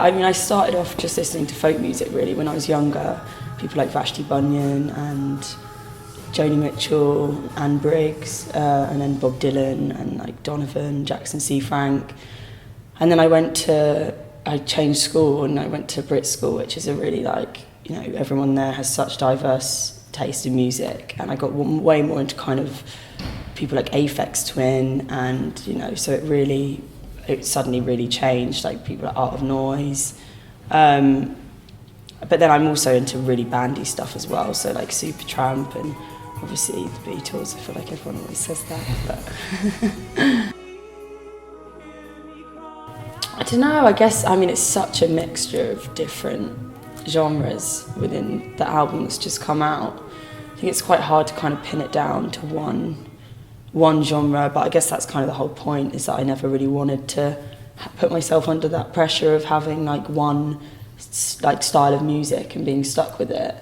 I mean, I started off just listening to folk music really when I was younger. People like Vashti Bunyan and Joni Mitchell and Briggs, and then Bob Dylan and like Donovan, Jackson C. Frank. And then I changed school and I went to Brit school, which is a really like, you know, everyone there has such diverse taste in music. And I got way more into kind of people like Aphex Twin and, you know, so it suddenly really changed, like people like Art of Noise. But then I'm also into really bandy stuff as well, so like Supertramp and obviously the Beatles. I feel like everyone always says that, but I don't know, I guess, I mean, it's such a mixture of different genres within the album that's just come out. I think it's quite hard to kind of pin it down to one genre, but I guess that's kind of the whole point, is that I never really wanted to put myself under that pressure of having like one like style of music and being stuck with it.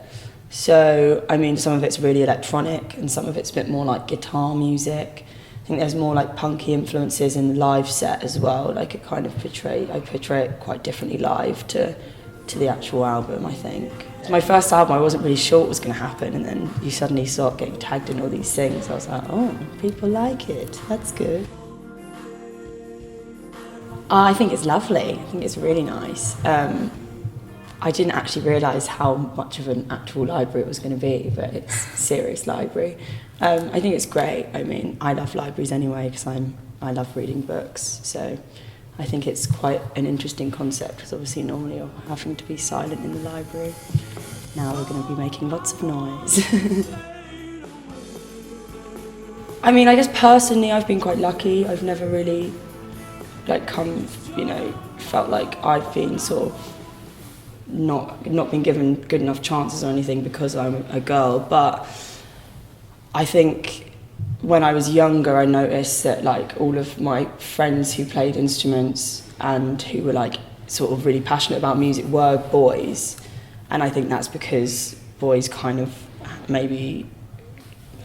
So, I mean, some of it's really electronic and some of it's a bit more like guitar music. I think there's more like punky influences in the live set as well. Like I portray it quite differently live to the actual album, I think. My first album, I wasn't really sure what was going to happen, and then you suddenly start getting tagged in all these things. I was like, oh, people like it, that's good. I think it's lovely. I think it's really nice. I didn't actually realise how much of an actual library it was going to be, but it's a serious library. I think it's great. I mean, I love libraries anyway because I love reading books, so I think it's quite an interesting concept, because obviously normally you're having to be silent in the library. Now we're going to be making lots of noise. I mean, I guess personally I've been quite lucky. I've never really felt like I've been sort of not been given good enough chances or anything because I'm a girl, but I think when I was younger I noticed that like all of my friends who played instruments and who were like sort of really passionate about music were boys, and I think that's because boys kind of maybe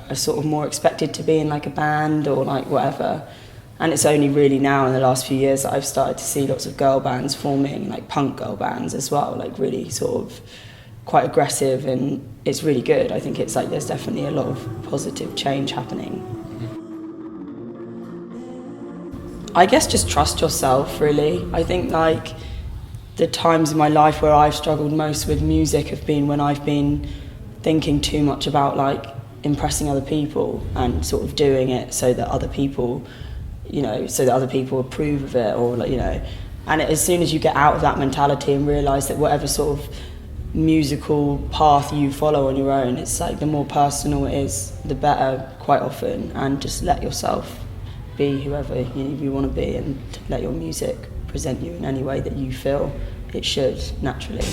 are sort of more expected to be in like a band or like whatever. And it's only really now in the last few years that I've started to see lots of girl bands forming, like punk girl bands as well, like really sort of quite aggressive, and it's really good. I think it's like there's definitely a lot of positive change happening. I guess just trust yourself, really. I think like the times in my life where I've struggled most with music have been when I've been thinking too much about like impressing other people and sort of doing it so that other people approve of it, or like, you know, and as soon as you get out of that mentality and realise that whatever sort of musical path you follow on your own, it's like the more personal it is, the better quite often, and just let yourself be whoever you want to be, and let your music present you in any way that you feel it should naturally.